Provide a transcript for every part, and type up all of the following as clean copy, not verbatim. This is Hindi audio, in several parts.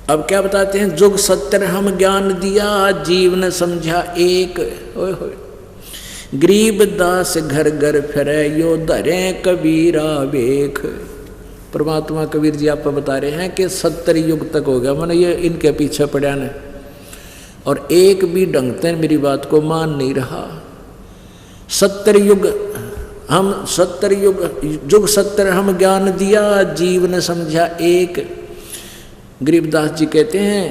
अब क्या बताते हैं, जुग सत्तर हम ज्ञान दिया, जीव न समझा एक। ओए होए, गरीब दास घर घर फिरे, यो धरे कबीरा बेख। परमात्मा कबीर जी आप बता रहे हैं कि 70 युग तक हो गया मैंने ये इनके पीछे पड़ा ने, और एक भी ढंग से मेरी बात को मान नहीं रहा। 70 युग हम 70 युग जुग 70 हम ज्ञान दिया, जीव ने समझा एक। गरीबदास जी कहते हैं,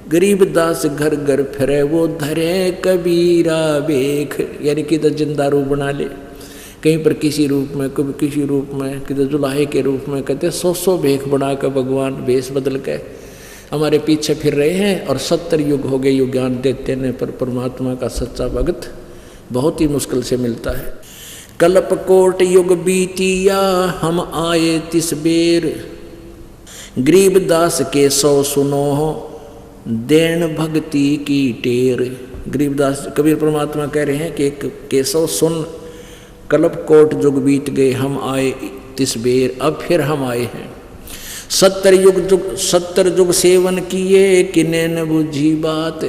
गरीबदास घर घर फिरे, वो धरे कबीरा बेख। यानी कि तो जिंदा रूप बना ले, कहीं पर किसी रूप में, कभी किसी रूप में, किधर जुलाहे के रूप में। कहते 100 भेख बना कर भगवान भेष बदल के हमारे पीछे फिर रहे हैं, और 70 युग हो गए युग ज्ञान देते ने। पर परमात्मा का सच्चा भगत बहुत ही मुश्किल से मिलता है। कल्प कोट युग बीतिया, हम आए तिस बेर, गरीबदास के 100 सुनो, देन भक्ति की टेर। गरीबदास कबीर परमात्मा कह रहे हैं कि केशव सुन, कल्प कोट युग बीत गए, हम आए तिस बेर, अब फिर हम आए हैं। 70 युग सेवन किए, किने न बुझी बात,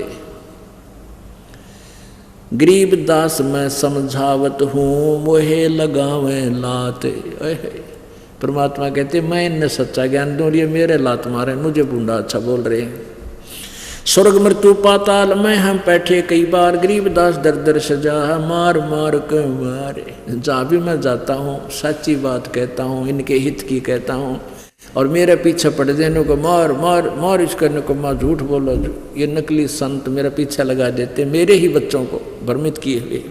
गरीबदास मैं समझावत हूँ, मोहे लगावे लात। परमात्मा कहते मैं इन्हें सच्चा ज्ञान दूँ, ये मेरे लात मारे, मुझे बूंदा अच्छा बोल रहे हैं। स्वर्ग मृत्यु पाताल में हम बैठे कई बार, गरीबदास दर दर सजा, मार मार के मारे। जहाँ भी मैं जाता हूँ सच्ची बात कहता हूँ, इनके हित की कहता हूँ, और मेरे पीछे पड़ देने को मार मार मार, इस करने को मार, झूठ बोलो। ये नकली संत मेरा पीछे लगा देते, मेरे ही बच्चों को भ्रमित किए हुए।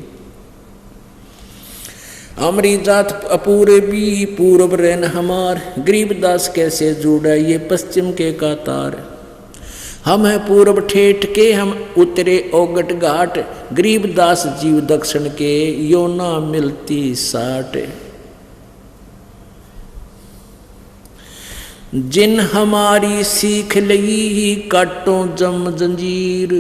हमारी जात अपूरे भी पूर्व रहन हमार, गरीबदास कैसे जुड़ा ये पश्चिम के कातार। हम है पूर्व ठेठ के, हम उतरे ओगट घाट, गरीबदास जीव दक्षिण के, यो ना मिलती साट। जिन हमारी सीख लगी, काटो जम जंजीर।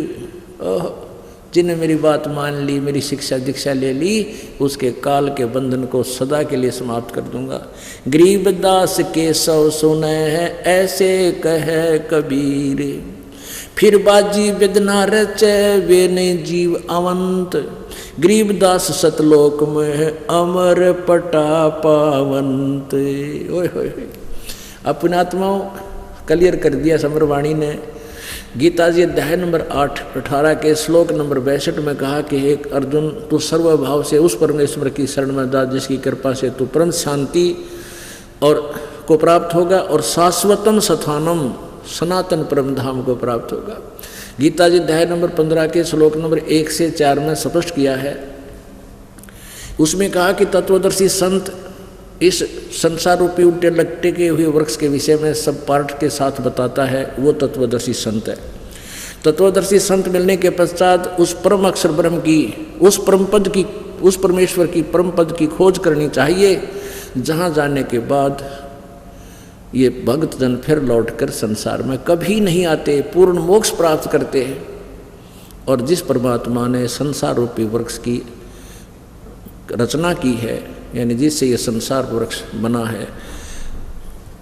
जिन्हें मेरी बात मान ली, मेरी शिक्षा दीक्षा ले ली, उसके काल के बंधन को सदा के लिए समाप्त कर दूंगा। गरीबदास के 100 सुने हैं, ऐसे कहे कबीर, फिर बाजी वेदना रचे, वे नहीं जीव अवंत। गरीबदास सतलोक में है, अमर पटा पावंत। ओए होए, अपने आत्माओं क्लियर कर दिया समरवाणी ने। गीता जी अध्याय नंबर 8-18 के श्लोक नंबर 62 में कहा कि हे अर्जुन, तू सर्वभाव से उस परमेश्वर की शरण में जा, जिसकी कृपा से तू परम शांति और को प्राप्त होगा, और शाश्वतम स्थानम, सनातन परम धाम को प्राप्त होगा। गीता जी अध्याय नंबर 15 के श्लोक नंबर 1 से 4 में स्पष्ट किया है। उसमें कहा कि तत्वदर्शी संत इस संसार रूपी उल्टे लट्टे के हुए वृक्ष के विषय में सब पाठ के साथ बताता है, वो तत्वदर्शी संत है। तत्वदर्शी संत मिलने के पश्चात उस परम अक्षर ब्रह्म की, उस परम पद की, उस परमेश्वर की परम पद की खोज करनी चाहिए, जहाँ जाने के बाद ये भक्त जन फिर लौटकर संसार में कभी नहीं आते, पूर्ण मोक्ष प्राप्त करते हैं। और जिस परमात्मा ने संसार रूपी वृक्ष की रचना की है, यानी जिससे ये संसार वृक्ष बना है,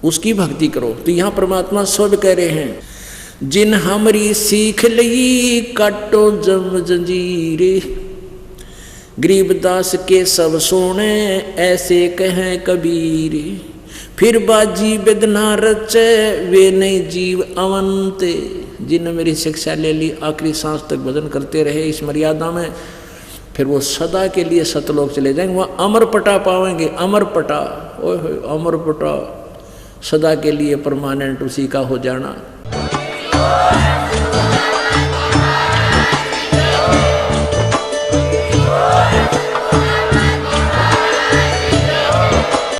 उसकी भक्ति करो। तो यहाँ परमात्मा स्वयं कह रहे हैं, जिन हमरी सीख लई, काटो जम जंजीरे, गरीबदास के सब सोने, ऐसे कहें कबीर, फिर बाजी वेदना रचे, वे नहीं जीव अवंत। जिन मेरी शिक्षा ले ली, आखिरी सांस तक भजन करते रहे इस मर्यादा में, फिर वो सदा के लिए सतलोक चले जाएंगे, वहाँ अमर पटा पाएंगे। अमर पटा, ओए होए, अमर पटा, सदा के लिए परमानेंट उसी का हो जाना।